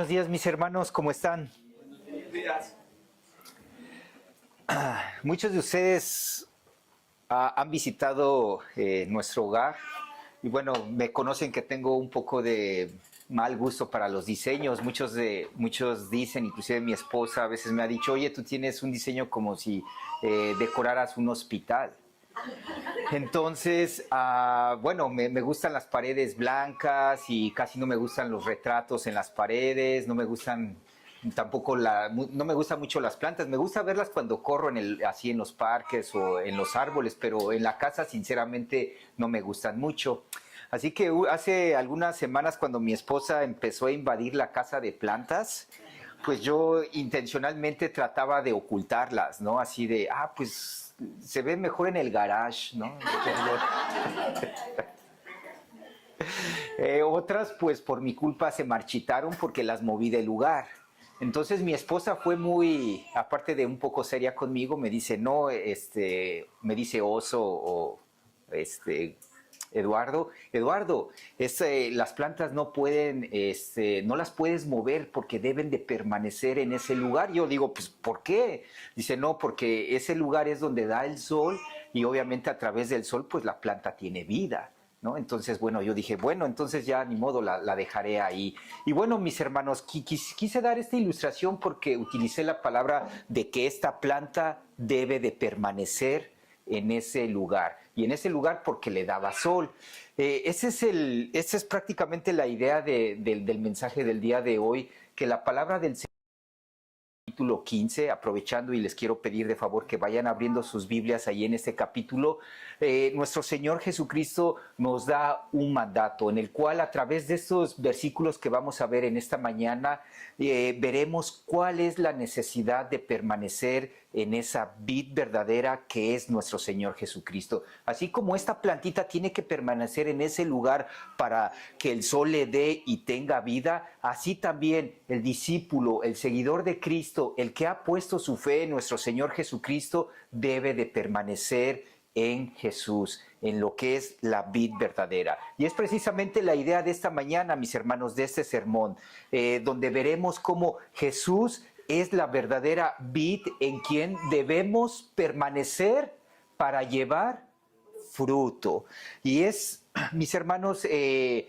Buenos días, mis hermanos, ¿cómo están? Buenos días. Muchos de ustedes han visitado nuestro hogar y bueno, me conocen que tengo un poco de mal gusto para los diseños. Muchos dicen, inclusive mi esposa a veces me ha dicho, oye, tú tienes un diseño como si decoraras un hospital. Entonces, bueno, me gustan las paredes blancas y casi no me gustan los retratos en las paredes, no me gustan tampoco no me gustan mucho las plantas, me gusta verlas cuando corro así en los parques o en los árboles, pero en la casa sinceramente no me gustan mucho. Así que hace algunas semanas cuando mi esposa empezó a invadir la casa de plantas, pues yo intencionalmente trataba de ocultarlas, ¿no? Así de, pues se ve mejor en el garage, ¿no? Otras, pues por mi culpa se marchitaron porque las moví de lugar. Entonces mi esposa fue muy, aparte de un poco seria conmigo, me dice, no, me dice oso o Eduardo, las plantas no pueden, no las puedes mover porque deben de permanecer en ese lugar. Yo digo, pues, ¿por qué? Dice, no, porque ese lugar es donde da el sol y obviamente a través del sol, pues la planta tiene vida, ¿no? Entonces, bueno, yo dije, bueno, entonces ya ni modo, la dejaré ahí. Y bueno, mis hermanos, quise dar esta ilustración porque utilicé la palabra de que esta planta debe de permanecer en ese lugar. Y en ese lugar porque le daba sol. Esa es prácticamente la idea del mensaje del día de hoy, que la palabra del Señor, capítulo 15, aprovechando y les quiero pedir de favor que vayan abriendo sus Biblias ahí en este capítulo, nuestro Señor Jesucristo nos da un mandato en el cual a través de estos versículos que vamos a ver en esta mañana, veremos cuál es la necesidad de permanecer en esa vid verdadera que es nuestro Señor Jesucristo. Así como esta plantita tiene que permanecer en ese lugar para que el sol le dé y tenga vida, así también el discípulo, el seguidor de Cristo, el que ha puesto su fe en nuestro Señor Jesucristo, debe de permanecer en Jesús, en lo que es la vid verdadera. Y es precisamente la idea de esta mañana, mis hermanos, de este sermón, donde veremos cómo Jesús es la verdadera vid en quien debemos permanecer para llevar fruto. Y es, mis hermanos, y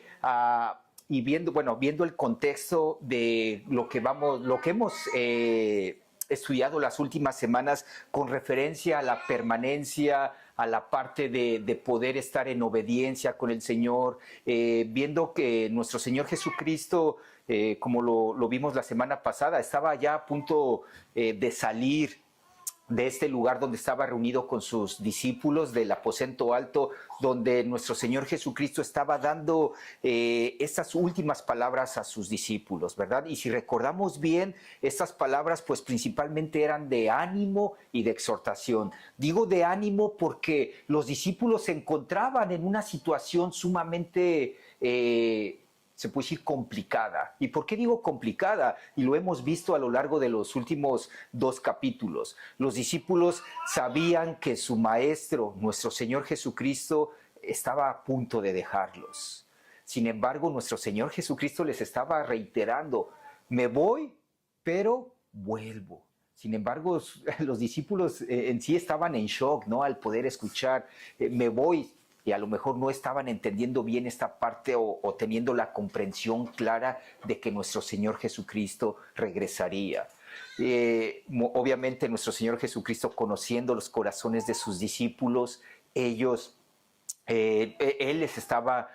viendo el contexto de lo que hemos estudiado las últimas semanas con referencia a la permanencia, a la parte de poder estar en obediencia con el Señor, viendo que nuestro Señor Jesucristo, como lo vimos la semana pasada, estaba ya a punto de salir de este lugar donde estaba reunido con sus discípulos del aposento alto, donde nuestro Señor Jesucristo estaba dando estas últimas palabras a sus discípulos, ¿verdad? Y si recordamos bien, estas palabras pues principalmente eran de ánimo y de exhortación. Digo de ánimo porque los discípulos se encontraban en una situación sumamente se puede decir complicada. ¿Y por qué digo complicada? Y lo hemos visto a lo largo de los últimos 2 capítulos. Los discípulos sabían que su maestro, nuestro Señor Jesucristo, estaba a punto de dejarlos. Sin embargo, nuestro Señor Jesucristo les estaba reiterando, me voy, pero vuelvo. Sin embargo, los discípulos en sí estaban en shock, ¿no? Al poder escuchar, me voy, y a lo mejor no estaban entendiendo bien esta parte o teniendo la comprensión clara de que nuestro Señor Jesucristo regresaría. Obviamente nuestro Señor Jesucristo, conociendo los corazones de sus discípulos, Él les estaba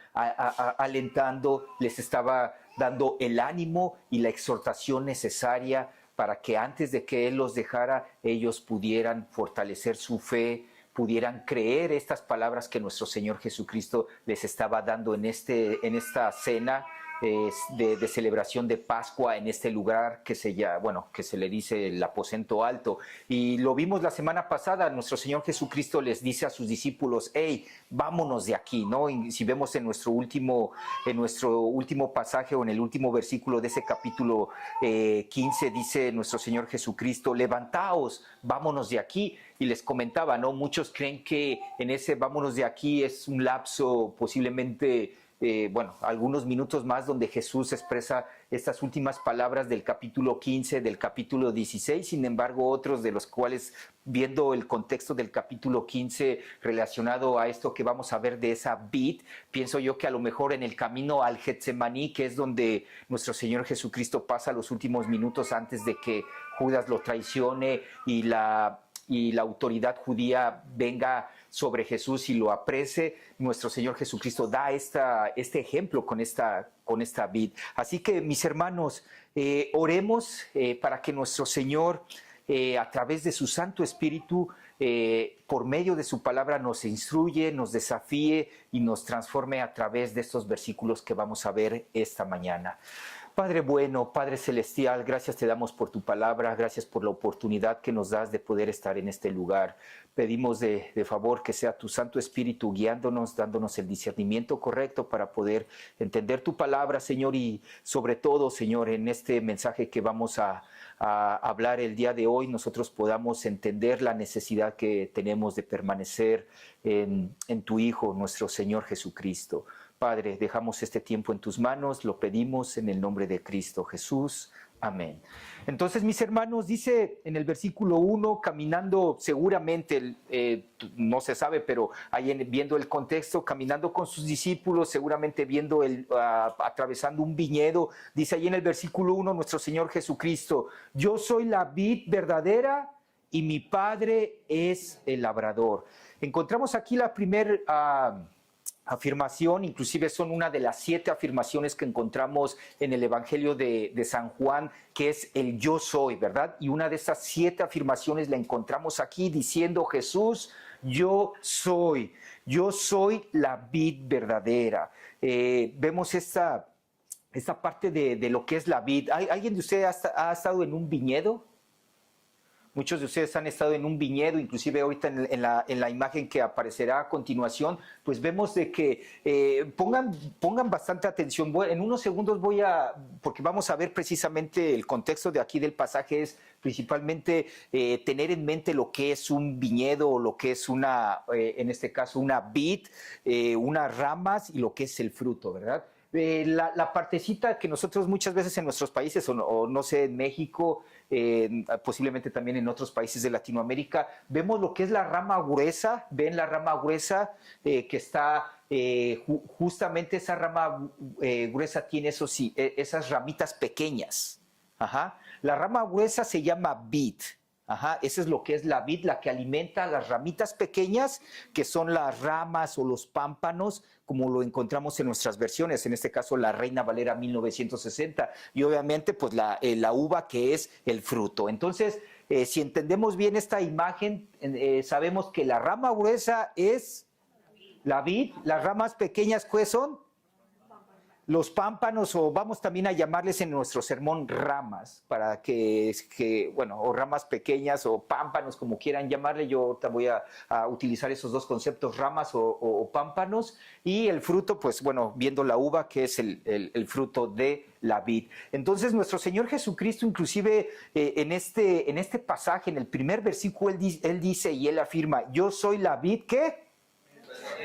alentando, les estaba dando el ánimo y la exhortación necesaria para que antes de que Él los dejara, ellos pudieran fortalecer su fe, pudieran creer estas palabras que nuestro Señor Jesucristo les estaba dando en esta cena de celebración de Pascua en este lugar que se le dice el aposento alto. Y lo vimos la semana pasada, nuestro Señor Jesucristo les dice a sus discípulos, hey, vámonos de aquí, ¿no? Y si vemos en nuestro último pasaje o en el último versículo de ese capítulo 15, dice nuestro Señor Jesucristo, levantaos, vámonos de aquí. Y les comentaba, ¿no? Muchos creen que en ese vámonos de aquí es un lapso posiblemente algunos minutos más donde Jesús expresa estas últimas palabras del capítulo 15, del capítulo 16, sin embargo otros de los cuales, viendo el contexto del capítulo 15 relacionado a esto que vamos a ver de esa vid, pienso yo que a lo mejor en el camino al Getsemaní, que es donde nuestro Señor Jesucristo pasa los últimos minutos antes de que Judas lo traicione y la autoridad judía venga sobre Jesús y lo aprese, nuestro Señor Jesucristo da este ejemplo con esta vid. Así que, mis hermanos, oremos para que nuestro Señor, a través de su Santo Espíritu, por medio de su palabra, nos instruye, nos desafíe y nos transforme a través de estos versículos que vamos a ver esta mañana. Padre bueno, Padre celestial, gracias te damos por tu palabra, gracias por la oportunidad que nos das de poder estar en este lugar. Pedimos de favor que sea tu Santo Espíritu guiándonos, dándonos el discernimiento correcto para poder entender tu palabra, Señor, y sobre todo, Señor, en este mensaje que vamos a hablar el día de hoy, nosotros podamos entender la necesidad que tenemos de permanecer en tu Hijo, nuestro Señor Jesucristo. Padre, dejamos este tiempo en tus manos, lo pedimos en el nombre de Cristo Jesús. Amén. Entonces, mis hermanos, dice en el versículo 1, caminando seguramente, no se sabe, pero ahí viendo el contexto, caminando con sus discípulos, seguramente viendo atravesando un viñedo, dice ahí en el versículo 1, nuestro Señor Jesucristo: yo soy la vid verdadera y mi Padre es el labrador. Encontramos aquí la primera afirmación, inclusive son una de las 7 afirmaciones que encontramos en el Evangelio de San Juan, que es el yo soy, ¿verdad? Y una de esas 7 afirmaciones la encontramos aquí diciendo Jesús: yo soy la vid verdadera. Vemos esta parte de lo que es la vid. ¿Alguien de ustedes ha estado en un viñedo? Muchos de ustedes han estado en un viñedo, inclusive ahorita en la imagen que aparecerá a continuación, pues vemos de que pongan bastante atención. En unos segundos porque vamos a ver precisamente el contexto de aquí del pasaje, es principalmente tener en mente lo que es un viñedo o lo que es en este caso una vid, unas ramas y lo que es el fruto, ¿verdad? La partecita que nosotros muchas veces en nuestros países, o no sé, en México, posiblemente también en otros países de Latinoamérica, vemos lo que es la rama gruesa. Ven la rama gruesa que está, justamente esa rama gruesa tiene esas ramitas pequeñas. Ajá. La rama gruesa se llama vid. Ajá, esa es lo que es la vid, la que alimenta las ramitas pequeñas, que son las ramas o los pámpanos, como lo encontramos en nuestras versiones, en este caso la Reina Valera 1960, y obviamente pues la uva, que es el fruto. Entonces, si entendemos bien esta imagen, sabemos que la rama gruesa es la vid, las ramas pequeñas, ¿cuáles son? Los pámpanos, o vamos también a llamarles en nuestro sermón ramas, para o ramas pequeñas o pámpanos, como quieran llamarle. Yo ahorita voy a utilizar esos dos conceptos, ramas o pámpanos, y el fruto, pues bueno, viendo la uva, que es el fruto de la vid. Entonces, nuestro Señor Jesucristo, inclusive en este pasaje, en el primer versículo, él dice y él afirma: yo soy la vid, ¿qué?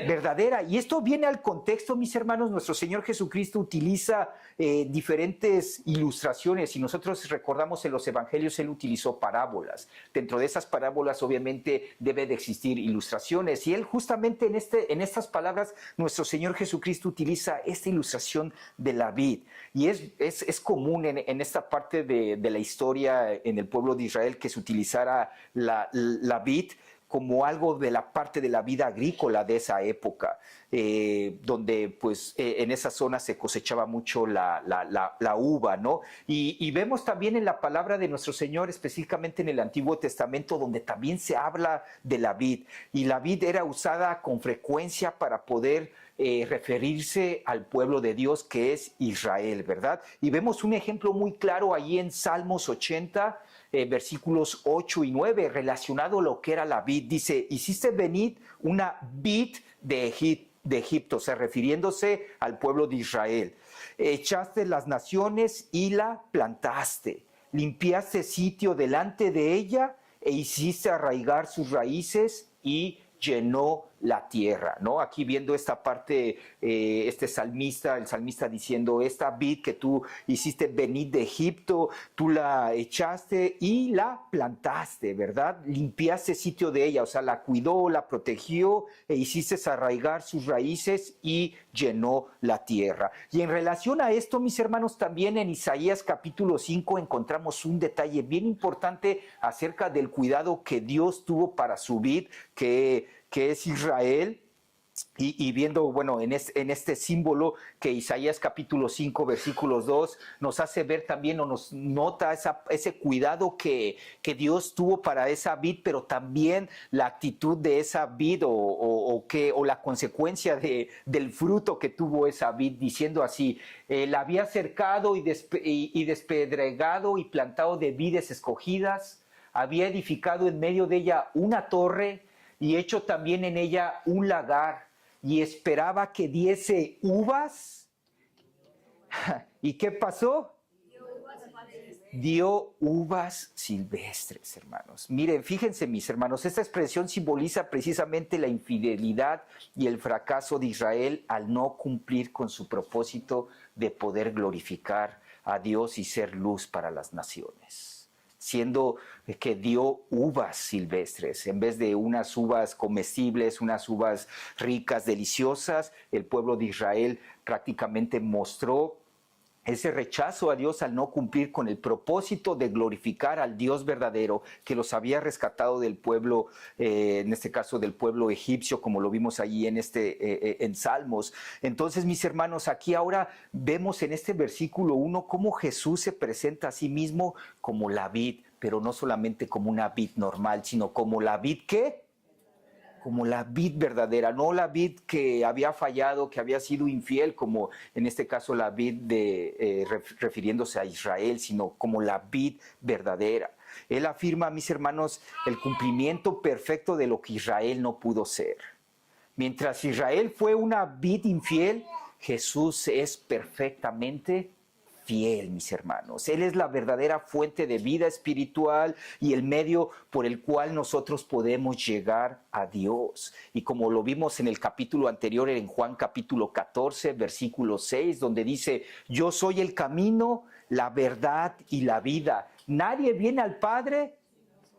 Verdadera. Y esto viene al contexto, mis hermanos. Nuestro Señor Jesucristo utiliza diferentes ilustraciones, y nosotros recordamos en los evangelios él utilizó parábolas. Dentro de esas parábolas obviamente debe de existir ilustraciones, y él justamente en estas palabras nuestro Señor Jesucristo utiliza esta ilustración de la vid. Y es común en esta parte de la historia en el pueblo de Israel que se utilizara la vid como algo de la parte de la vida agrícola de esa época, donde pues en esa zona se cosechaba mucho la uva, ¿no? Y vemos también en la palabra de nuestro Señor, específicamente en el Antiguo Testamento, donde también se habla de la vid, y la vid era usada con frecuencia para poder referirse al pueblo de Dios, que es Israel, ¿verdad? Y vemos un ejemplo muy claro allí en Salmos 80, versículos 8 y 9, relacionado a lo que era la vid. Dice: hiciste venir una vid de Egipto, o sea, refiriéndose al pueblo de Israel. Echaste las naciones y la plantaste, limpiaste sitio delante de ella e hiciste arraigar sus raíces y llenó la tierra, ¿no? Aquí viendo esta parte, el salmista diciendo, esta vid que tú hiciste venir de Egipto, tú la echaste y la plantaste, ¿verdad? Limpiaste sitio de ella, o sea, la cuidó, la protegió e hiciste arraigar sus raíces y llenó la tierra. Y en relación a esto, mis hermanos, también en Isaías capítulo 5 encontramos un detalle bien importante acerca del cuidado que Dios tuvo para su vid, que es Israel. Y viendo, bueno, en este símbolo que Isaías capítulo 5, versículos 2, nos hace ver también o nos nota ese cuidado que Dios tuvo para esa vid, pero también la actitud de esa vid o la consecuencia del fruto que tuvo esa vid, diciendo así, la había cercado y despedregado y plantado de vides escogidas, había edificado en medio de ella una torre y hecho también en ella un lagar, y esperaba que diese uvas. ¿Y qué pasó? Dio uvas silvestres, hermanos. Miren, fíjense, mis hermanos, esta expresión simboliza precisamente la infidelidad y el fracaso de Israel al no cumplir con su propósito de poder glorificar a Dios y ser luz para las naciones. Siendo que dio uvas silvestres, en vez de unas uvas comestibles, unas uvas ricas, deliciosas, el pueblo de Israel prácticamente mostró ese rechazo a Dios al no cumplir con el propósito de glorificar al Dios verdadero que los había rescatado del pueblo, en este caso del pueblo egipcio, como lo vimos allí en Salmos. Entonces, mis hermanos, aquí ahora vemos en este versículo 1 cómo Jesús se presenta a sí mismo como la vid, pero no solamente como una vid normal, sino como la vid ¿qué? Como la vid verdadera, no la vid que había fallado, que había sido infiel, como en este caso la vid refiriéndose a Israel, sino como la vid verdadera. Él afirma, mis hermanos, el cumplimiento perfecto de lo que Israel no pudo ser. Mientras Israel fue una vid infiel, Jesús es perfectamente fiel, mis hermanos. Él es la verdadera fuente de vida espiritual y el medio por el cual nosotros podemos llegar a Dios. Y como lo vimos en el capítulo anterior, en Juan capítulo 14, versículo 6, donde dice, yo soy el camino, la verdad y la vida. Nadie viene al Padre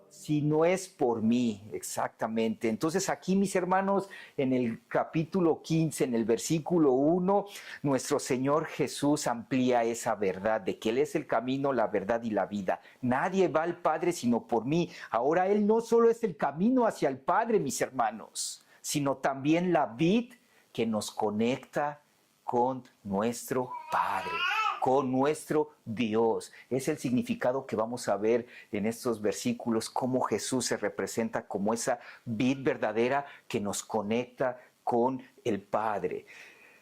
si no es por mí, exactamente. Entonces aquí, mis hermanos, en el capítulo 15, en el versículo 1, nuestro Señor Jesús amplía esa verdad de que Él es el camino, la verdad y la vida. Nadie va al Padre sino por mí. Ahora Él no solo es el camino hacia el Padre, mis hermanos, sino también la vid que nos conecta con nuestro Padre, con nuestro Dios. Es el significado que vamos a ver en estos versículos, cómo Jesús se representa como esa vid verdadera que nos conecta con el Padre.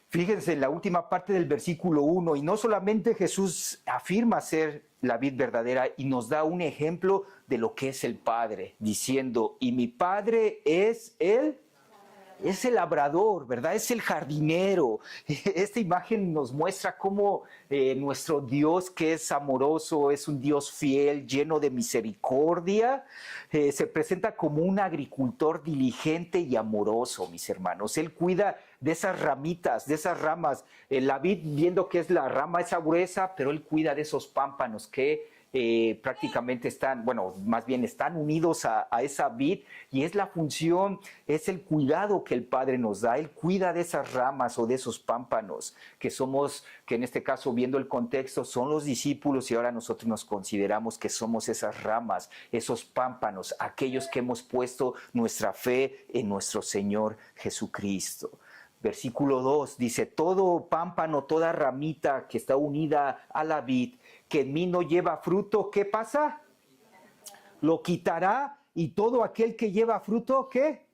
Fíjense en la última parte del versículo 1, y no solamente Jesús afirma ser la vid verdadera y nos da un ejemplo de lo que es el Padre, diciendo, y mi Padre es el labrador, ¿verdad? Es el jardinero. Esta imagen nos muestra cómo nuestro Dios, que es amoroso, es un Dios fiel, lleno de misericordia, se presenta como un agricultor diligente y amoroso, mis hermanos. Él cuida de esas ramitas, de esas ramas. La vid, viendo que es la rama esa gruesa, pero él cuida de esos pámpanos que prácticamente están, bueno, más bien están unidos a esa vid, y es la función, es el cuidado que el Padre nos da. Él cuida de esas ramas o de esos pámpanos que somos, que en este caso, viendo el contexto, son los discípulos, y ahora nosotros nos consideramos que somos esas ramas, esos pámpanos, aquellos que hemos puesto nuestra fe en nuestro Señor Jesucristo. Versículo 2 dice, todo pámpano, toda ramita que está unida a la vid, que en mí no lleva fruto, ¿qué pasa? Lo quitará, y todo aquel que lleva fruto, ¿qué?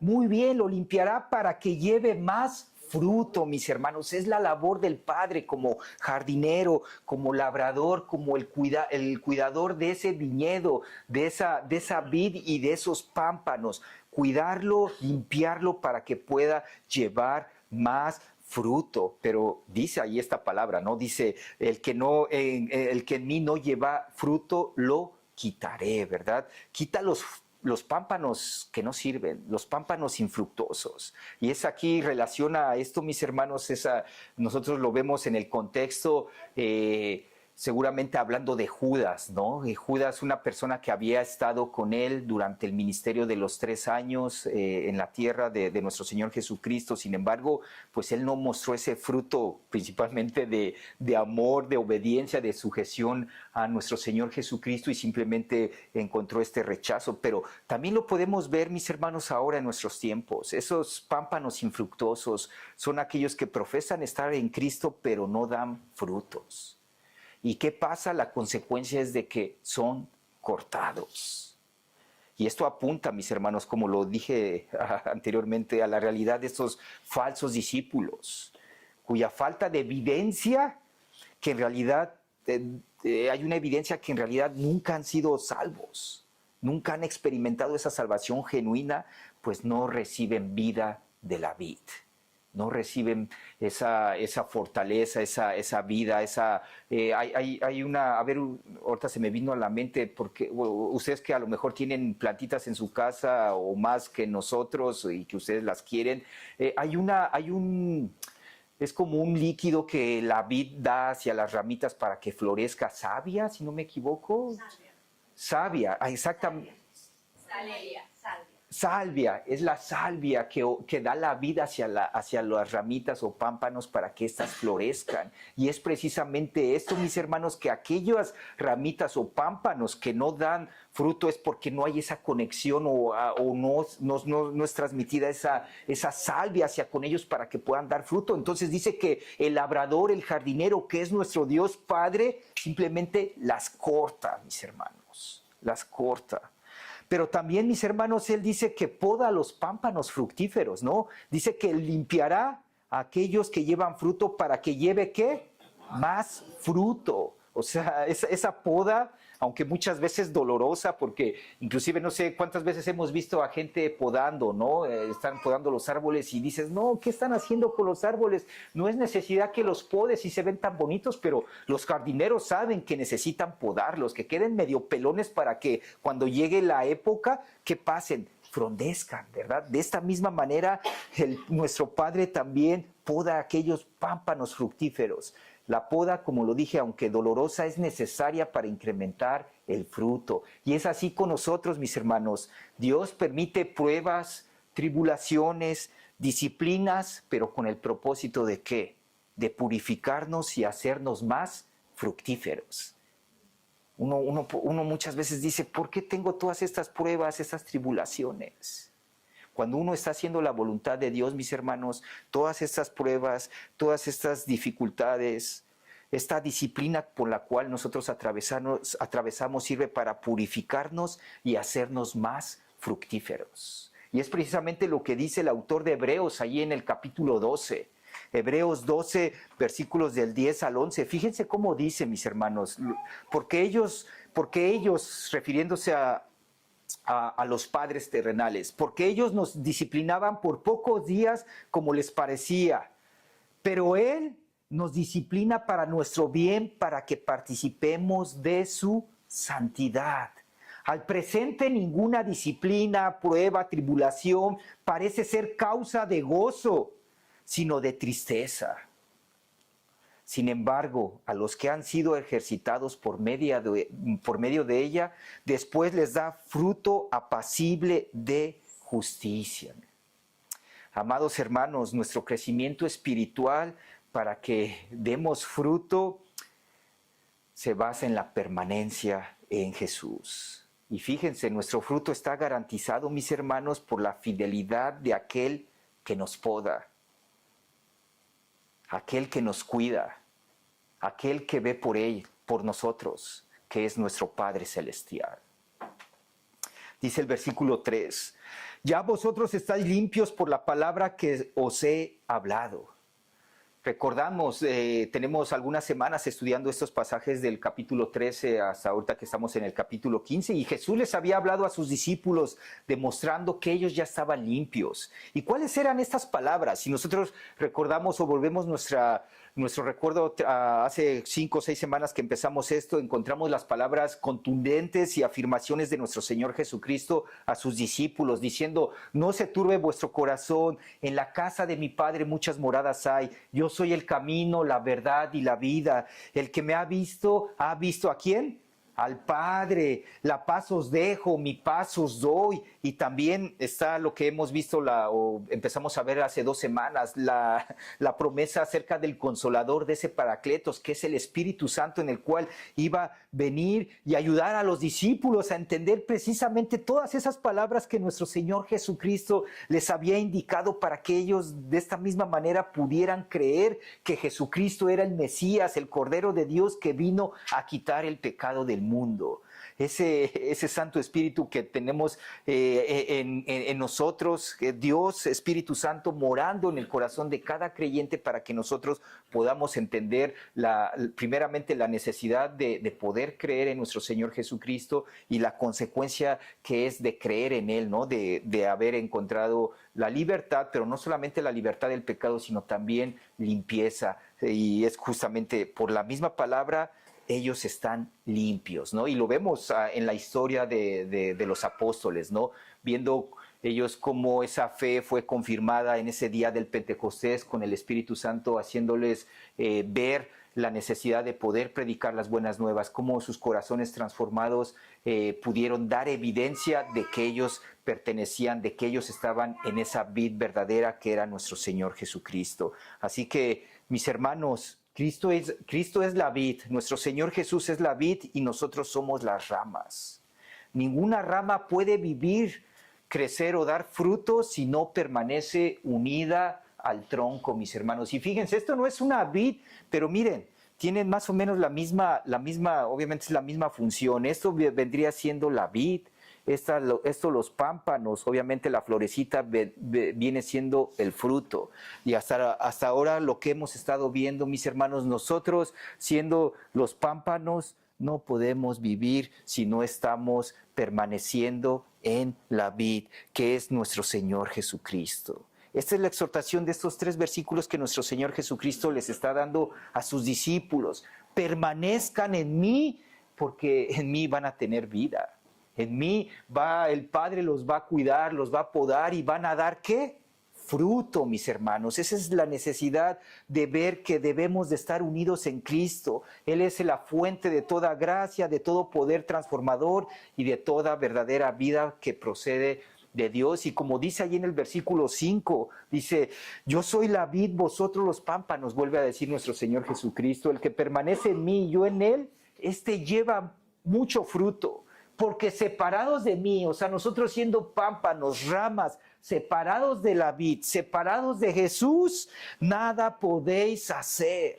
Muy bien, lo limpiará para que lleve más fruto, mis hermanos. Es la labor del Padre como jardinero, como labrador, como el cuidador de ese viñedo, de esa vid y de esos pámpanos. Cuidarlo, limpiarlo para que pueda llevar más fruto. Pero dice ahí esta palabra, ¿no? Dice, el que en mí no lleva fruto, lo quitaré, ¿verdad? Quita los pámpanos que no sirven, los pámpanos infructuosos. Y es aquí, relaciona a esto, mis hermanos, nosotros lo vemos en el contexto, seguramente hablando de Judas, ¿no? Y Judas, una persona que había estado con él durante el ministerio de los 3 años en la tierra de nuestro Señor Jesucristo. Sin embargo, pues él no mostró ese fruto principalmente de amor, de obediencia, de sujeción a nuestro Señor Jesucristo, y simplemente encontró este rechazo. Pero también lo podemos ver, mis hermanos, ahora en nuestros tiempos. Esos pámpanos infructuosos son aquellos que profesan estar en Cristo, pero no dan frutos. ¿Y qué pasa? La consecuencia es de que son cortados. Y esto apunta, mis hermanos, como lo dije anteriormente, a la realidad de estos falsos discípulos, cuya falta de evidencia, que en realidad hay una evidencia que en realidad nunca han sido salvos, nunca han experimentado esa salvación genuina, pues no reciben vida de la vid. No reciben esa fortaleza, esa vida, hay una, a ver, ahorita se me vino a la mente, porque ustedes que a lo mejor tienen plantitas en su casa o más que nosotros y que ustedes las quieren, es como un líquido que la vid da hacia las ramitas para que florezca, savia, si no me equivoco. Savia, exactamente. Salvia, es la salvia que da la vida hacia las ramitas o pámpanos para que éstas florezcan. Y es precisamente esto, mis hermanos, que aquellas ramitas o pámpanos que no dan fruto es porque no hay esa conexión o no es transmitida esa salvia hacia con ellos para que puedan dar fruto. Entonces dice que el labrador, el jardinero, que es nuestro Dios Padre, simplemente las corta, mis hermanos, las corta. Pero también, mis hermanos, él dice que poda los pámpanos fructíferos, ¿no? Dice que limpiará a aquellos que llevan fruto para que lleve, ¿qué? Más fruto. O sea, esa poda, aunque muchas veces dolorosa, porque inclusive no sé cuántas veces hemos visto a gente podando, ¿no? Están podando los árboles y dices, no, ¿qué están haciendo con los árboles? No es necesidad que los podes y se ven tan bonitos, pero los jardineros saben que necesitan podarlos, que queden medio pelones para que cuando llegue la época, que pasen, frondezcan, ¿verdad? De esta misma manera, nuestro Padre también poda aquellos pámpanos fructíferos. La poda, como lo dije, aunque dolorosa, es necesaria para incrementar el fruto. Y es así con nosotros, mis hermanos. Dios permite pruebas, tribulaciones, disciplinas, pero con el propósito de ¿qué? De purificarnos y hacernos más fructíferos. Uno muchas veces dice, ¿por qué tengo todas estas pruebas, estas tribulaciones? Cuando uno está haciendo la voluntad de Dios, mis hermanos, todas estas pruebas, todas estas dificultades, esta disciplina por la cual nosotros atravesamos sirve para purificarnos y hacernos más fructíferos. Y es precisamente lo que dice el autor de Hebreos allí en el capítulo 12. Hebreos 12, versículos del 10 al 11. Fíjense cómo dice, mis hermanos, porque ellos refiriéndose a los padres terrenales, porque ellos nos disciplinaban por pocos días como les parecía, pero Él nos disciplina para nuestro bien, para que participemos de su santidad. Al presente ninguna disciplina, prueba, tribulación parece ser causa de gozo, sino de tristeza. Sin embargo, a los que han sido ejercitados por medio de ella, después les da fruto apacible de justicia. Amados hermanos, nuestro crecimiento espiritual para que demos fruto se basa en la permanencia en Jesús. Y fíjense, nuestro fruto está garantizado, mis hermanos, por la fidelidad de aquel que nos poda, aquel que nos cuida, aquel que ve por nosotros, que es nuestro Padre Celestial. Dice el versículo 3, ya vosotros estáis limpios por la palabra que os he hablado. Recordamos, tenemos algunas semanas estudiando estos pasajes del capítulo 13 hasta ahorita que estamos en el capítulo 15, y Jesús les había hablado a sus discípulos demostrando que ellos ya estaban limpios. ¿Y cuáles eran estas palabras? Si nosotros recordamos o volvemos nuestra nuestro recuerdo, hace 5 o 6 semanas que empezamos esto, encontramos las palabras contundentes y afirmaciones de nuestro Señor Jesucristo a sus discípulos, diciendo: no se turbe vuestro corazón, en la casa de mi Padre muchas moradas hay, yo soy el camino, la verdad y la vida. El que me ¿ha visto a quién? Al Padre. La paz os dejo, mi paz os doy. Y también está lo que hemos visto, o empezamos a ver hace 2 semanas, la promesa acerca del Consolador, de ese Paracletos, que es el Espíritu Santo, en el cual iba a venir y ayudar a los discípulos a entender precisamente todas esas palabras que nuestro Señor Jesucristo les había indicado, para que ellos de esta misma manera pudieran creer que Jesucristo era el Mesías, el Cordero de Dios, que vino a quitar el pecado del mundo. Ese Santo Espíritu que tenemos en nosotros, Dios Espíritu Santo morando en el corazón de cada creyente, para que nosotros podamos entender primeramente la necesidad de poder creer en nuestro Señor Jesucristo, y la consecuencia que es de creer en Él, ¿no? De haber encontrado la libertad, pero no solamente la libertad del pecado, sino también limpieza. Y es justamente por la misma palabra, ellos están limpios, ¿no? Y lo vemos en la historia de los apóstoles, ¿no? Viendo ellos cómo esa fe fue confirmada en ese día del Pentecostés, con el Espíritu Santo haciéndoles ver la necesidad de poder predicar las buenas nuevas, cómo sus corazones transformados pudieron dar evidencia de que ellos pertenecían, de que ellos estaban en esa vid verdadera que era nuestro Señor Jesucristo. Así que, mis hermanos, Cristo es la vid, nuestro Señor Jesús es la vid, y nosotros somos las ramas. Ninguna rama puede vivir, crecer o dar frutos si no permanece unida al tronco, mis hermanos. Y fíjense, esto no es una vid, pero miren, tienen más o menos la misma, obviamente es la misma función. Esto vendría siendo la vid. Esto los pámpanos, obviamente la florecita viene siendo el fruto. Y hasta ahora lo que hemos estado viendo, mis hermanos, nosotros siendo los pámpanos, no podemos vivir si no estamos permaneciendo en la vid, que es nuestro Señor Jesucristo. Esta es la exhortación de estos 3 versículos que nuestro Señor Jesucristo les está dando a sus discípulos. Permanezcan en mí, porque en mí van a tener vida. En mí el Padre los va a cuidar, los va a podar, y van a dar, ¿qué? Fruto, mis hermanos. Esa es la necesidad de ver que debemos de estar unidos en Cristo. Él es la fuente de toda gracia, de todo poder transformador y de toda verdadera vida que procede de Dios. Y como dice allí en el versículo 5, dice: yo soy la vid, vosotros los pámpanos. Vuelve a decir nuestro Señor Jesucristo: el que permanece en mí y yo en él, lleva mucho fruto. Porque separados de mí, o sea, nosotros siendo pámpanos, ramas, separados de la vid, separados de Jesús, nada podéis hacer.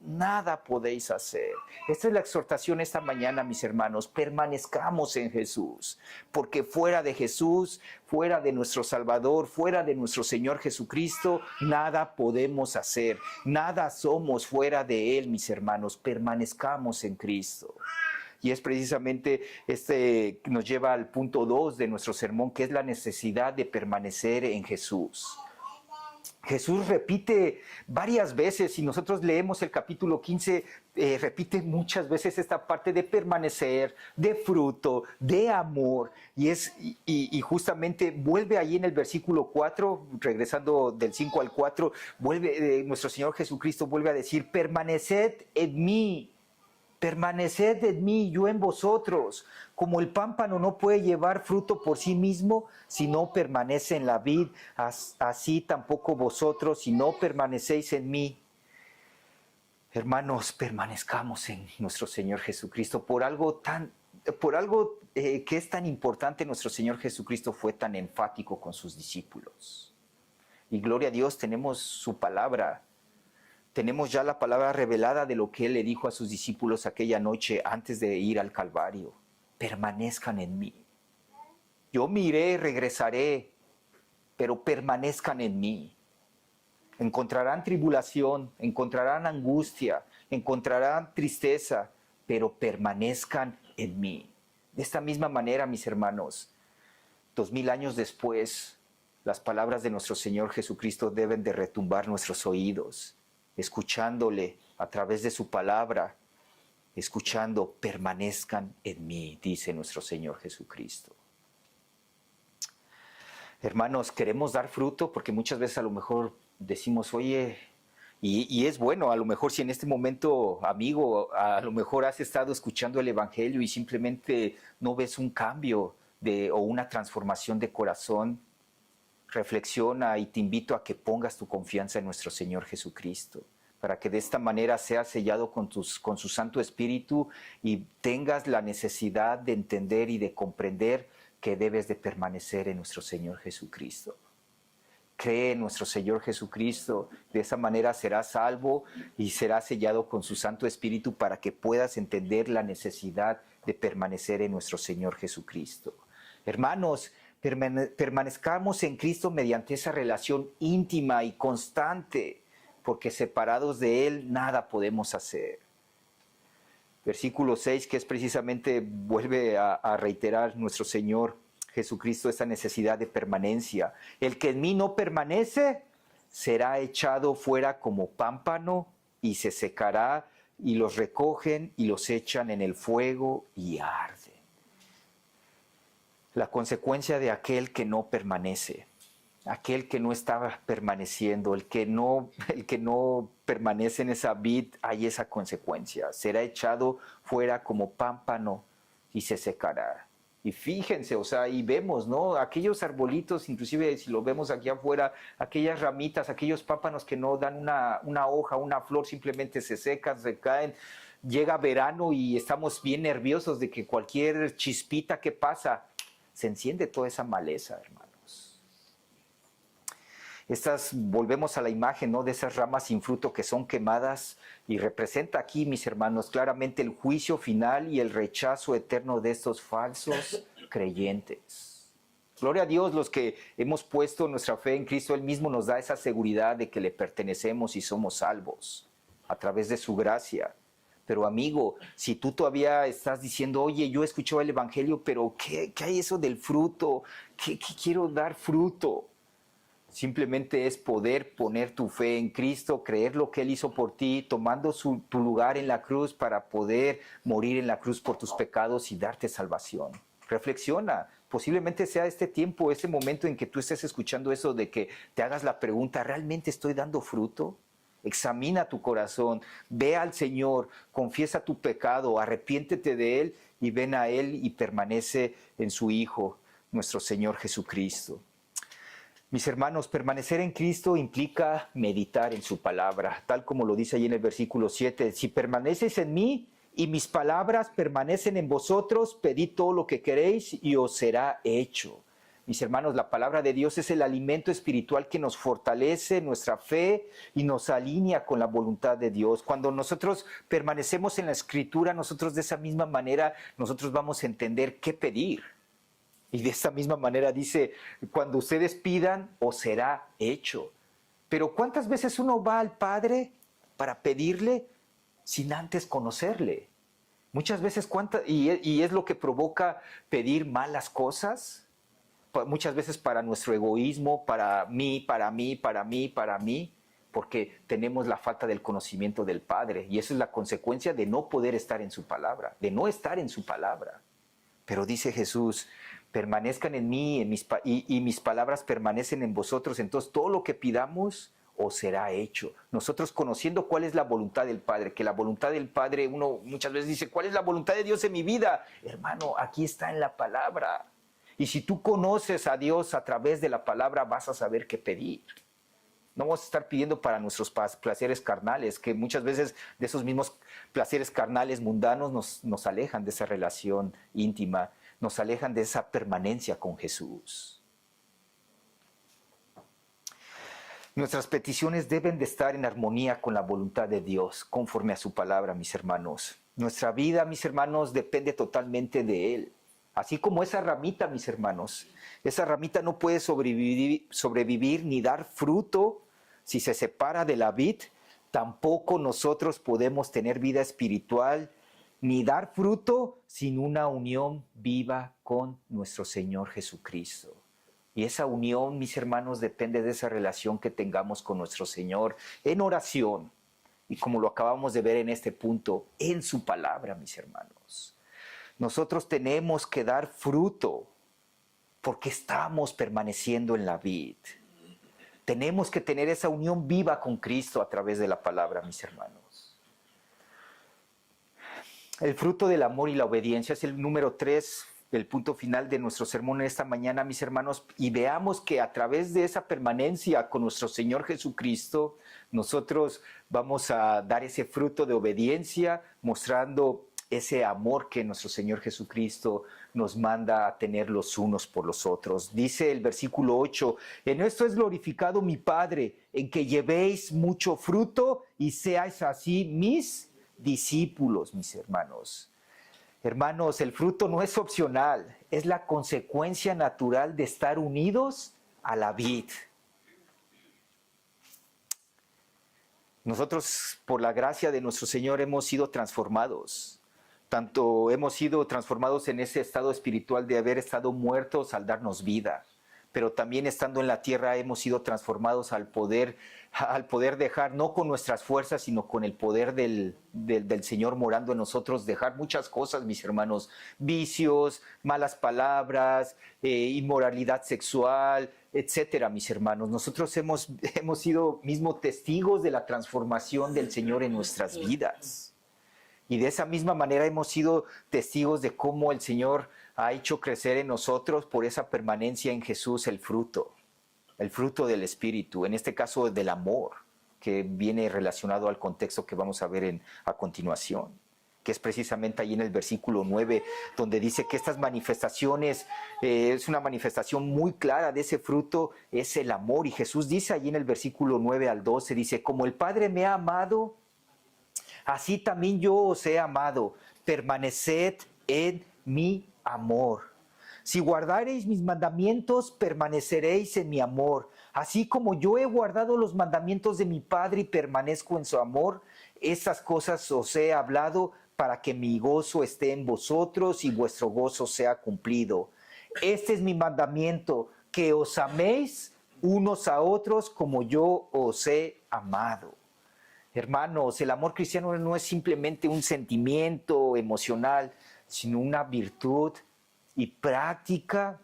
Nada podéis hacer. Esta es la exhortación esta mañana, mis hermanos. Permanezcamos en Jesús, porque fuera de Jesús, fuera de nuestro Salvador, fuera de nuestro Señor Jesucristo, nada podemos hacer. Nada somos fuera de Él, mis hermanos. Permanezcamos en Cristo. Y es precisamente nos lleva al punto 2 de nuestro sermón, que es la necesidad de permanecer en Jesús. Jesús repite varias veces, y nosotros leemos el capítulo 15, repite muchas veces esta parte de permanecer, de fruto, de amor, y justamente vuelve ahí en el versículo 4, regresando del 5 al 4, nuestro Señor Jesucristo vuelve a decir: permaneced en mí. Permaneced en mí y yo en vosotros. Como el pámpano no puede llevar fruto por sí mismo si no permanece en la vid, así tampoco vosotros si no permanecéis en mí. Hermanos, permanezcamos en nuestro Señor Jesucristo. Por algo que es tan importante, nuestro Señor Jesucristo fue tan enfático con sus discípulos. Y gloria a Dios, tenemos su palabra. Tenemos ya la palabra revelada de lo que Él le dijo a sus discípulos aquella noche antes de ir al Calvario. Permanezcan en mí. Yo me iré, regresaré, pero permanezcan en mí. Encontrarán tribulación, encontrarán angustia, encontrarán tristeza, pero permanezcan en mí. De esta misma manera, mis hermanos, 2000 años después, las palabras de nuestro Señor Jesucristo deben de retumbar nuestros oídos. escuchándole a través de su palabra, escuchando, permanezcan en mí, dice nuestro Señor Jesucristo. Hermanos, queremos dar fruto porque muchas veces a lo mejor decimos, oye, y es bueno, a lo mejor si en este momento, amigo, a lo mejor has estado escuchando el Evangelio y simplemente no ves un cambio o una transformación de corazón, reflexiona y te invito a que pongas tu confianza en nuestro Señor Jesucristo, para que de esta manera seas sellado con su Santo Espíritu y tengas la necesidad de entender y de comprender que debes de permanecer en nuestro Señor Jesucristo. Cree en nuestro Señor Jesucristo, de esa manera serás salvo y serás sellado con su Santo Espíritu para que puedas entender la necesidad de permanecer en nuestro Señor Jesucristo. Hermanos, permanezcamos en Cristo mediante esa relación íntima y constante, porque separados de Él nada podemos hacer. Versículo 6, que es precisamente, vuelve a reiterar nuestro Señor Jesucristo esta necesidad de permanencia. El que en mí no permanece será echado fuera como pámpano y se secará, y los recogen y los echan en el fuego y arde. La consecuencia de aquel que no permanece, aquel que no está permaneciendo, el que no permanece en esa vid, hay esa consecuencia. Será echado fuera como pámpano y se secará. Y fíjense, o sea, y vemos, ¿no? Aquellos arbolitos, inclusive si lo vemos aquí afuera, aquellas ramitas, aquellos pámpanos que no dan una hoja, una flor, simplemente se secan, se caen. Llega verano y estamos bien nerviosos de que cualquier chispita que pasa, se enciende toda esa maleza, hermanos. Volvemos a la imagen, ¿no?, de esas ramas sin fruto que son quemadas, y representa aquí, mis hermanos, claramente el juicio final y el rechazo eterno de estos falsos creyentes. Gloria a Dios, los que hemos puesto nuestra fe en Cristo, Él mismo nos da esa seguridad de que le pertenecemos y somos salvos a través de su gracia. Pero amigo, si tú todavía estás diciendo, oye, yo he escuchado el Evangelio, pero ¿qué hay eso del fruto? ¿Qué quiero dar fruto? Simplemente es poder poner tu fe en Cristo, creer lo que Él hizo por ti, tomando tu lugar en la cruz para poder morir en la cruz por tus pecados y darte salvación. Reflexiona, posiblemente sea este tiempo, este momento en que tú estés escuchando eso, de que te hagas la pregunta, ¿realmente estoy dando fruto? Examina tu corazón, ve al Señor, confiesa tu pecado, arrepiéntete de Él y ven a Él y permanece en su Hijo, nuestro Señor Jesucristo. Mis hermanos, permanecer en Cristo implica meditar en su palabra, tal como lo dice ahí en el versículo 7. Si permaneces en mí y mis palabras permanecen en vosotros, pedid todo lo que queréis y os será hecho. Mis hermanos, la palabra de Dios es el alimento espiritual que nos fortalece nuestra fe y nos alinea con la voluntad de Dios. Cuando nosotros permanecemos en la Escritura, nosotros de esa misma manera, nosotros vamos a entender qué pedir. Y de esta misma manera dice, cuando ustedes pidan, os será hecho. Pero ¿cuántas veces uno va al Padre para pedirle sin antes conocerle? Muchas veces, y es lo que provoca pedir malas cosas, muchas veces para nuestro egoísmo, para mí, porque tenemos la falta del conocimiento del Padre. Y eso es la consecuencia de no poder estar en su palabra, de no estar en su palabra. Pero dice Jesús, permanezcan en mí y mis palabras permanecen en vosotros, entonces todo lo que pidamos os será hecho. Nosotros conociendo cuál es la voluntad del Padre, que la voluntad del Padre, uno muchas veces dice, ¿cuál es la voluntad de Dios en mi vida? Hermano, aquí está en la palabra. Y si tú conoces a Dios a través de la palabra, vas a saber qué pedir. No vamos a estar pidiendo para nuestros placeres carnales, que muchas veces de esos mismos placeres carnales mundanos nos alejan de esa relación íntima, nos alejan de esa permanencia con Jesús. Nuestras peticiones deben de estar en armonía con la voluntad de Dios, conforme a su palabra, mis hermanos. Nuestra vida, mis hermanos, depende totalmente de Él. Así como esa ramita, mis hermanos, esa ramita no puede sobrevivir ni dar fruto si se separa de la vid, tampoco nosotros podemos tener vida espiritual ni dar fruto sin una unión viva con nuestro Señor Jesucristo. Y esa unión, mis hermanos, depende de esa relación que tengamos con nuestro Señor en oración. y como lo acabamos de ver en este punto, en su palabra, mis hermanos. Nosotros tenemos que dar fruto porque estamos permaneciendo en la vid. Tenemos que tener esa unión viva con Cristo a través de la palabra, mis hermanos. El fruto del amor y la obediencia es el número 3, el punto final de nuestro sermón en esta mañana, mis hermanos, y veamos que a través de esa permanencia con nuestro Señor Jesucristo, nosotros vamos a dar ese fruto de obediencia, mostrando ese amor que nuestro Señor Jesucristo nos manda a tener los unos por los otros. Dice el versículo 8, en esto es glorificado mi Padre, en que llevéis mucho fruto y seáis así mis discípulos, mis hermanos. Hermanos, el fruto no es opcional, es la consecuencia natural de estar unidos a la vid. Nosotros, por la gracia de nuestro Señor, hemos sido transformados. Tanto hemos sido transformados en ese estado espiritual de haber estado muertos al darnos vida, pero también estando en la tierra hemos sido transformados al poder dejar, no con nuestras fuerzas, sino con el poder del Señor morando en nosotros, dejar muchas cosas, mis hermanos, vicios, malas palabras, inmoralidad sexual, etcétera, mis hermanos. Nosotros hemos sido mismo testigos de la transformación del Señor en nuestras vidas. Y de esa misma manera hemos sido testigos de cómo el Señor ha hecho crecer en nosotros por esa permanencia en Jesús el fruto del Espíritu, en este caso del amor, que viene relacionado al contexto que vamos a ver a continuación, que es precisamente ahí en el versículo 9, donde dice que estas manifestaciones, es una manifestación muy clara de ese fruto, es el amor. Y Jesús dice allí en el versículo 9 al 12, dice, como el Padre me ha amado, así también yo os he amado, permaneced en mi amor. Si guardareis mis mandamientos, permaneceréis en mi amor. Así como yo he guardado los mandamientos de mi Padre y permanezco en su amor, estas cosas os he hablado para que mi gozo esté en vosotros y vuestro gozo sea cumplido. Este es mi mandamiento, que os améis unos a otros como yo os he amado. Hermanos, el amor cristiano no es simplemente un sentimiento emocional, sino una virtud y práctica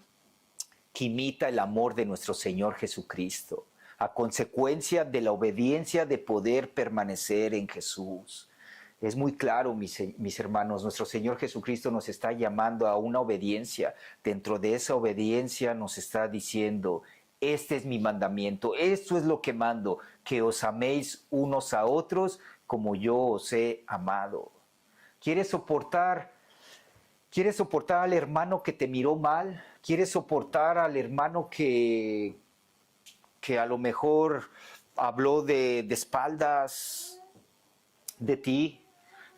que imita el amor de nuestro Señor Jesucristo, a consecuencia de la obediencia de poder permanecer en Jesús. Es muy claro, mis hermanos, nuestro Señor Jesucristo nos está llamando a una obediencia. Dentro de esa obediencia nos está diciendo, este es mi mandamiento, esto es lo que mando, que os améis unos a otros como yo os he amado. ¿Quieres soportar al hermano que te miró mal? ¿Quieres soportar al hermano que a lo mejor habló de espaldas de ti?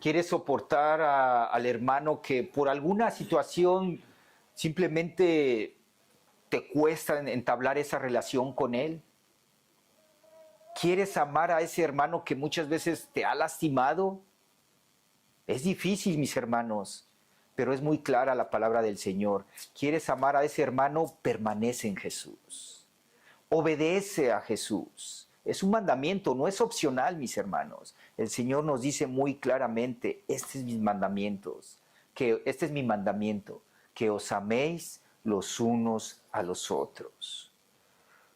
¿Quieres soportar al hermano que por alguna situación simplemente te cuesta entablar esa relación con él? ¿Quieres amar a ese hermano que muchas veces te ha lastimado? Es difícil, mis hermanos, pero es muy clara la palabra del Señor. ¿Quieres amar a ese hermano? Permanece en Jesús. Obedece a Jesús. Es un mandamiento, no es opcional, mis hermanos. El Señor nos dice muy claramente, este es mi mandamiento, que os améis los unos a los otros.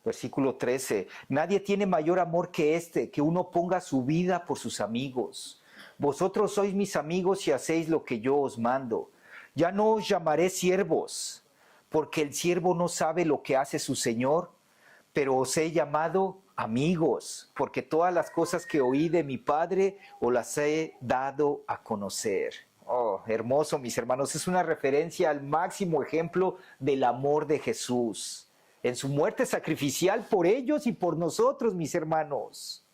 Versículo 13, nadie tiene mayor amor que este, que uno ponga su vida por sus amigos. Vosotros sois mis amigos si hacéis lo que yo os mando. Ya no os llamaré siervos, porque el siervo no sabe lo que hace su Señor, pero os he llamado amigos, porque todas las cosas que oí de mi Padre os las he dado a conocer. Oh, hermoso, mis hermanos, es una referencia al máximo ejemplo del amor de Jesús, en su muerte sacrificial por ellos y por nosotros, mis hermanos.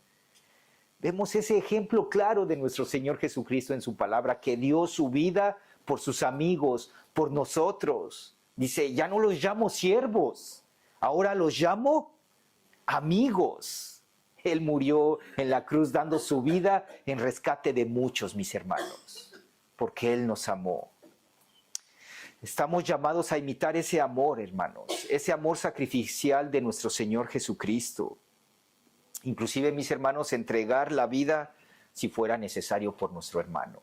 Vemos ese ejemplo claro de nuestro Señor Jesucristo en su palabra, que dio su vida por sus amigos, por nosotros. Dice, ya no los llamo siervos, ahora los llamo amigos. Él murió en la cruz dando su vida en rescate de muchos, mis hermanos, porque Él nos amó. Estamos llamados a imitar ese amor, hermanos, ese amor sacrificial de nuestro Señor Jesucristo. Inclusive, mis hermanos, entregar la vida si fuera necesario por nuestro hermano.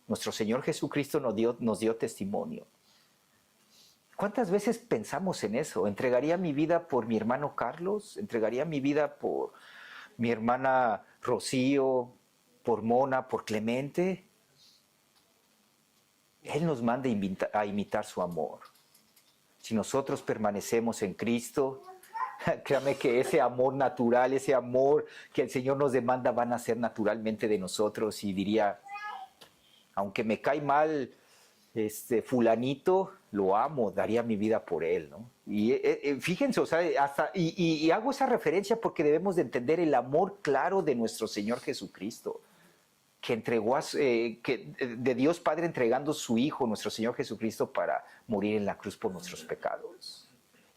Nuestro Señor Jesucristo nos dio testimonio. ¿Cuántas veces pensamos en eso? ¿Entregaría mi vida por mi hermano Carlos? ¿Entregaría mi vida por mi hermana Rocío? ¿Por Mona? ¿Por Clemente? Él nos manda a imitar su amor. Si nosotros permanecemos en Cristo, créame que ese amor natural, ese amor que el Señor nos demanda, van a ser naturalmente de nosotros. Y diría, aunque me cae mal fulanito, lo amo, daría mi vida por él, ¿no? Y fíjense, o sea, y hago esa referencia porque debemos de entender el amor claro de nuestro Señor Jesucristo, que entregó de Dios Padre entregando su Hijo, nuestro Señor Jesucristo, para morir en la cruz por nuestros pecados.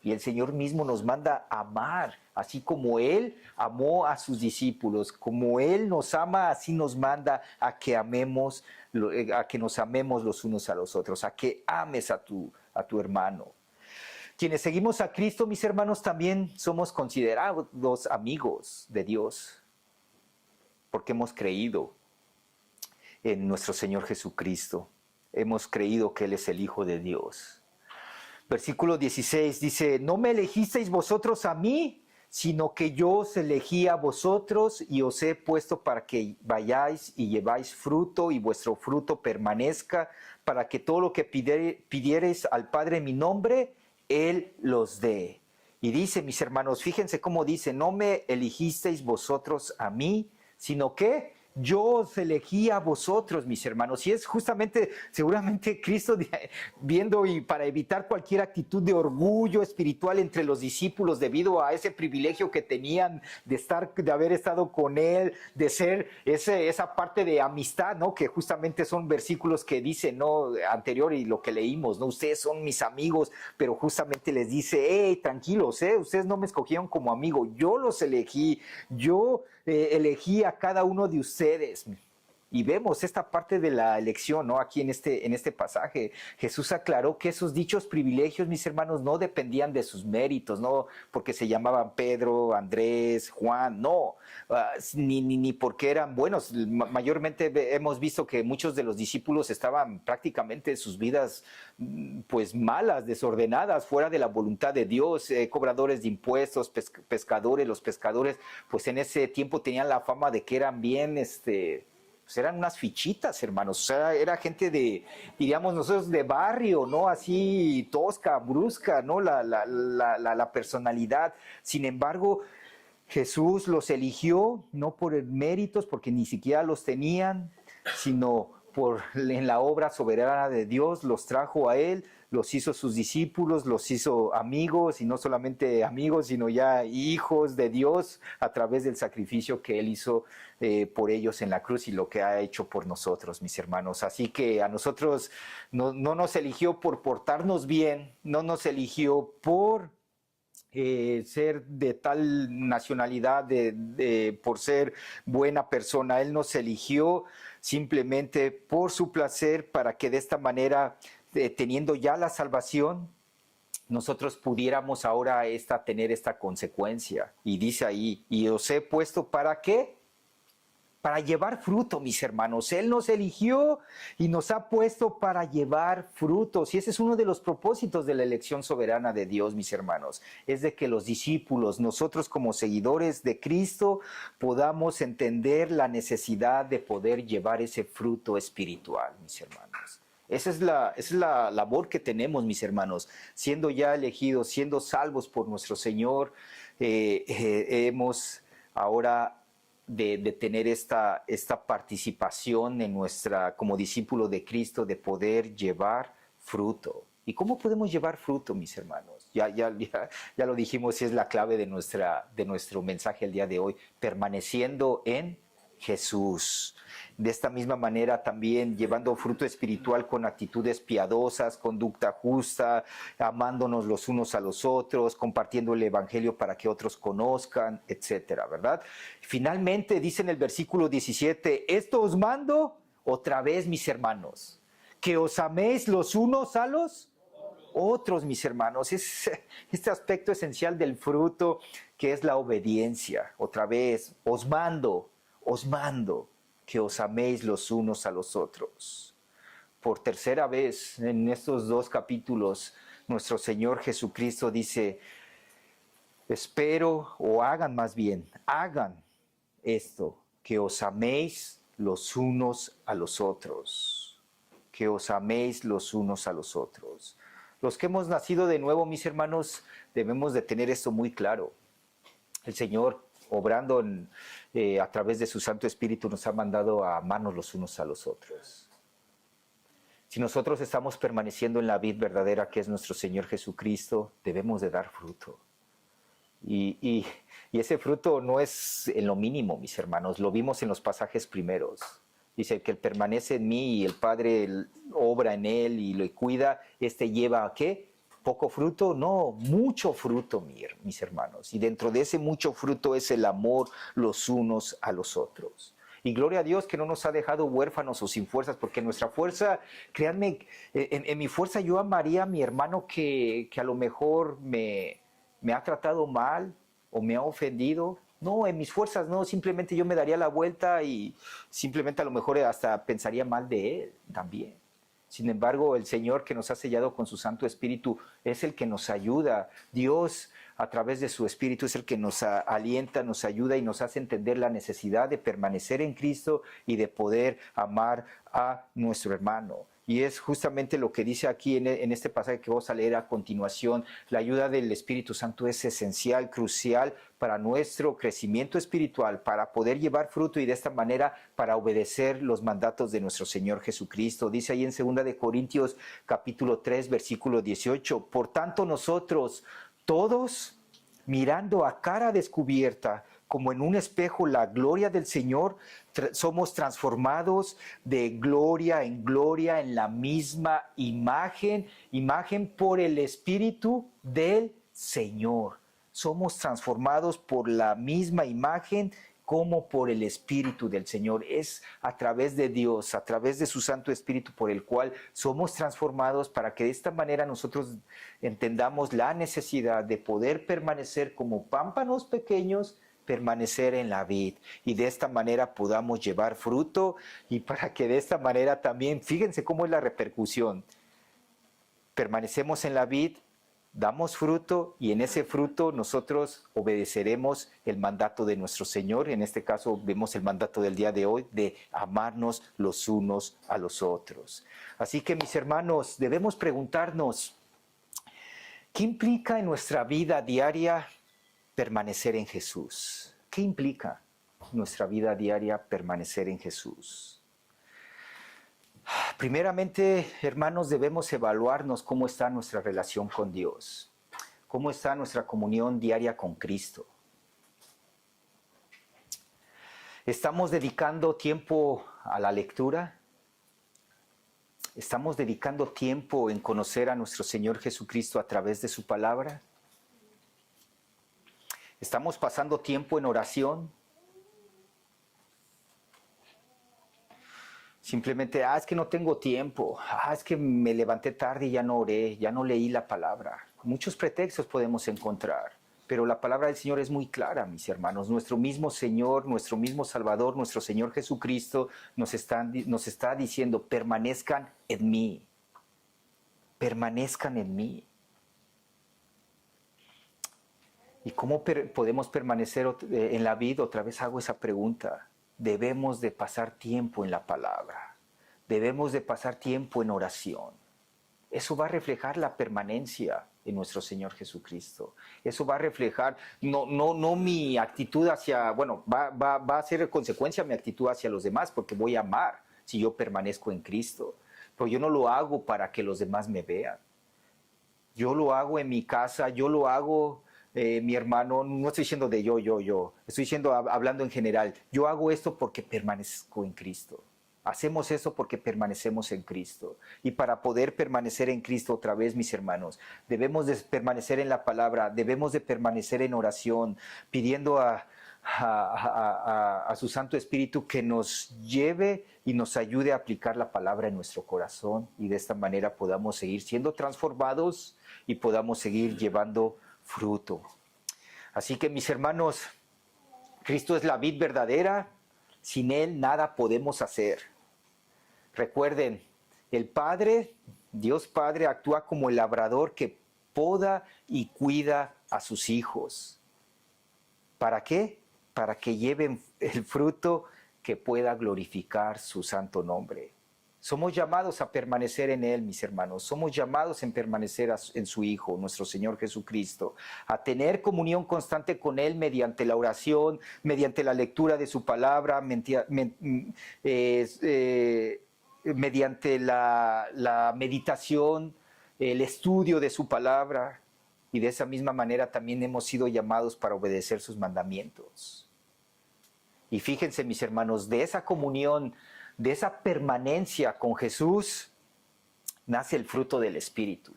Y el Señor mismo nos manda a amar, así como Él amó a sus discípulos, como Él nos ama, así nos manda a que nos amemos los unos a los otros, a que ames a tu hermano. Quienes seguimos a Cristo, mis hermanos, también somos considerados amigos de Dios, porque hemos creído en nuestro Señor Jesucristo. Hemos creído que Él es el Hijo de Dios. Versículo 16 dice, no me elegisteis vosotros a mí, sino que yo os elegí a vosotros y os he puesto para que vayáis y lleváis fruto y vuestro fruto permanezca, para que todo lo que pidiereis al Padre en mi nombre, Él los dé. Y dice, mis hermanos, fíjense cómo dice, no me elegisteis vosotros a mí, sino que yo os elegí a vosotros, mis hermanos. Y es justamente, seguramente Cristo viendo, y para evitar cualquier actitud de orgullo espiritual entre los discípulos debido a ese privilegio que tenían de haber estado con Él, de ser esa parte de amistad, ¿no? Que justamente son versículos que dicen, ¿no? Anterior y lo que leímos, ¿no? Ustedes son mis amigos, pero justamente les dice, hey, tranquilos, ustedes no me escogieron como amigo, yo los elegí, yo elegí a cada uno de ustedes. Y vemos esta parte de la elección, ¿no? Aquí en este pasaje, Jesús aclaró que esos dichos privilegios, mis hermanos, no dependían de sus méritos, no porque se llamaban Pedro, Andrés, Juan, no, ni porque eran buenos. Mayormente hemos visto que muchos de los discípulos estaban prácticamente sus vidas pues malas, desordenadas, fuera de la voluntad de Dios, cobradores de impuestos, pescadores. Los pescadores pues en ese tiempo tenían la fama de que eran bien, pues eran unas fichitas, hermanos. O sea, era gente diríamos nosotros, de barrio, ¿no? Así tosca, brusca, ¿no? La personalidad. Sin embargo, Jesús los eligió, no por méritos, porque ni siquiera los tenían, sino en la obra soberana de Dios, los trajo a Él, los hizo sus discípulos, los hizo amigos, y no solamente amigos, sino ya hijos de Dios a través del sacrificio que Él hizo por ellos en la cruz y lo que ha hecho por nosotros, mis hermanos. Así que a nosotros no nos eligió por portarnos bien, no nos eligió por ser de tal nacionalidad, por ser buena persona. Él nos eligió simplemente por su placer, para que de esta manera, teniendo ya la salvación, nosotros pudiéramos ahora tener esta consecuencia. Y dice ahí, y os he puesto ¿para qué? Para llevar fruto, mis hermanos. Él nos eligió y nos ha puesto para llevar frutos. Y ese es uno de los propósitos de la elección soberana de Dios, mis hermanos. Es de que los discípulos, nosotros como seguidores de Cristo, podamos entender la necesidad de poder llevar ese fruto espiritual, mis hermanos. Esa es la labor que tenemos, mis hermanos. Siendo ya elegidos, siendo salvos por nuestro Señor, hemos ahora de tener esta participación en como discípulo de Cristo, de poder llevar fruto. ¿Y cómo podemos llevar fruto, mis hermanos? Ya lo dijimos, y es la clave de nuestro mensaje el día de hoy, permaneciendo en Jesús. De esta misma manera también llevando fruto espiritual con actitudes piadosas, conducta justa, amándonos los unos a los otros, compartiendo el evangelio para que otros conozcan, etcétera, ¿verdad? Finalmente dice en el versículo 17, esto os mando otra vez, mis hermanos, que os améis los unos a los otros, mis hermanos. Es este aspecto esencial del fruto, que es la obediencia. Otra vez, os mando, que os améis los unos a los otros. Por tercera vez en estos 2 capítulos, nuestro Señor Jesucristo dice, espero, o hagan más bien, hagan esto, que os améis los unos a los otros. Que os améis los unos a los otros. Los que hemos nacido de nuevo, mis hermanos, debemos de tener esto muy claro. El Señor, obrando a través de su Santo Espíritu, nos ha mandado a amarnos los unos a los otros. Si nosotros estamos permaneciendo en la vid verdadera que es nuestro Señor Jesucristo, debemos de dar fruto. Y ese fruto no es en lo mínimo, mis hermanos, lo vimos en los pasajes primeros. Dice que el permanece en mí y el Padre obra en él y lo cuida, lleva ¿a qué? ¿Poco fruto? No, mucho fruto, mis hermanos. Y dentro de ese mucho fruto es el amor los unos a los otros. Y gloria a Dios que no nos ha dejado huérfanos o sin fuerzas, porque nuestra fuerza, créanme, en mi fuerza yo amaría a mi hermano que a lo mejor me ha tratado mal o me ha ofendido. No, en mis fuerzas no, simplemente yo me daría la vuelta y simplemente a lo mejor hasta pensaría mal de él también. Sin embargo, el Señor que nos ha sellado con su Santo Espíritu es el que nos ayuda. Dios, a través de su Espíritu, es el que nos alienta, nos ayuda y nos hace entender la necesidad de permanecer en Cristo y de poder amar a nuestro hermano. Y es justamente lo que dice aquí en este pasaje que vamos a leer a continuación. La ayuda del Espíritu Santo es esencial, crucial para nuestro crecimiento espiritual, para poder llevar fruto y de esta manera para obedecer los mandatos de nuestro Señor Jesucristo. Dice ahí en 2 de Corintios capítulo 3, versículo 18, por tanto nosotros todos mirando a cara descubierta, como en un espejo, la gloria del Señor, somos transformados de gloria en la misma imagen por el Espíritu del Señor. Somos transformados por la misma imagen como por el Espíritu del Señor. Es a través de Dios, a través de su Santo Espíritu por el cual somos transformados para que de esta manera nosotros entendamos la necesidad de poder permanecer como pámpanos pequeños, permanecer en la vid y de esta manera podamos llevar fruto y para que de esta manera también, fíjense cómo es la repercusión, permanecemos en la vid, damos fruto y en ese fruto nosotros obedeceremos el mandato de nuestro Señor. En este caso vemos el mandato del día de hoy de amarnos los unos a los otros. Así que mis hermanos, debemos preguntarnos, ¿qué implica en nuestra vida diaria permanecer en Jesús? ¿Qué implica nuestra vida diaria permanecer en Jesús? Primeramente, hermanos, debemos evaluarnos cómo está nuestra relación con Dios, cómo está nuestra comunión diaria con Cristo. ¿Estamos dedicando tiempo a la lectura? ¿Estamos dedicando tiempo en conocer a nuestro Señor Jesucristo a través de su palabra? ¿Estamos pasando tiempo en oración? Simplemente, es que no tengo tiempo, es que me levanté tarde y ya no oré, ya no leí la palabra. Muchos pretextos podemos encontrar, pero la palabra del Señor es muy clara, mis hermanos. Nuestro mismo Señor, nuestro mismo Salvador, nuestro Señor Jesucristo nos está diciendo, permanezcan en mí, permanezcan en mí. ¿Y cómo podemos permanecer en la vida? Otra vez hago esa pregunta. Debemos de pasar tiempo en la palabra. Debemos de pasar tiempo en oración. Eso va a reflejar la permanencia en nuestro Señor Jesucristo. Eso va a reflejar, no mi actitud hacia, va a ser consecuencia mi actitud hacia los demás, porque voy a amar si yo permanezco en Cristo. Pero yo no lo hago para que los demás me vean. Yo lo hago en mi casa, yo lo hago... mi hermano, no estoy diciendo de yo, estoy hablando en general. Yo hago esto porque permanezco en Cristo. Hacemos eso porque permanecemos en Cristo. Y para poder permanecer en Cristo otra vez, mis hermanos, debemos de permanecer en la palabra, debemos de permanecer en oración, pidiendo a su Santo Espíritu que nos lleve y nos ayude a aplicar la palabra en nuestro corazón y de esta manera podamos seguir siendo transformados y podamos seguir llevando fruto. Así que mis hermanos, Cristo es la vid verdadera, Sin Él nada podemos hacer. Recuerden, el Padre, Dios Padre, actúa como el labrador que poda y cuida a sus hijos. ¿Para qué? Para que lleven el fruto que pueda glorificar su santo nombre. Somos llamados a permanecer en Él, mis hermanos. Somos llamados a permanecer en su Hijo, nuestro Señor Jesucristo. A tener comunión constante con Él mediante la oración, mediante la lectura de su palabra, mediante la meditación, el estudio de su palabra. Y de esa misma manera también hemos sido llamados para obedecer sus mandamientos. Y fíjense, mis hermanos, de esa comunión, de esa permanencia con Jesús, nace el fruto del Espíritu.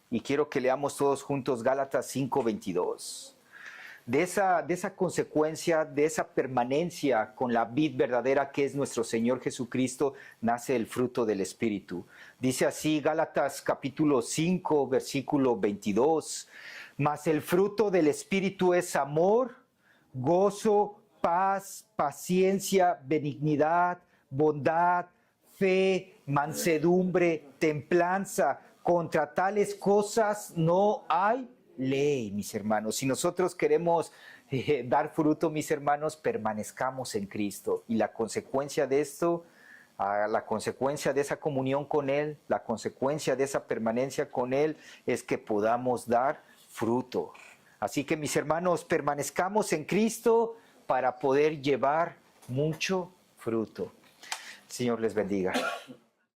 Y quiero que leamos todos juntos Gálatas 5:22. De esa consecuencia, de esa permanencia con la vid verdadera que es nuestro Señor Jesucristo, nace el fruto del Espíritu. Dice así Gálatas capítulo 5, versículo 22. Mas el fruto del Espíritu es amor, gozo, paz, paciencia, benignidad, bondad, fe, mansedumbre, templanza. Contra tales cosas no hay ley, mis hermanos. Si nosotros queremos dar fruto, mis hermanos, permanezcamos en Cristo. Y la consecuencia de esto, la consecuencia de esa comunión con Él, la consecuencia de esa permanencia con Él, es que podamos dar fruto. Así que, mis hermanos, permanezcamos en Cristo para poder llevar mucho fruto. Señor les bendiga.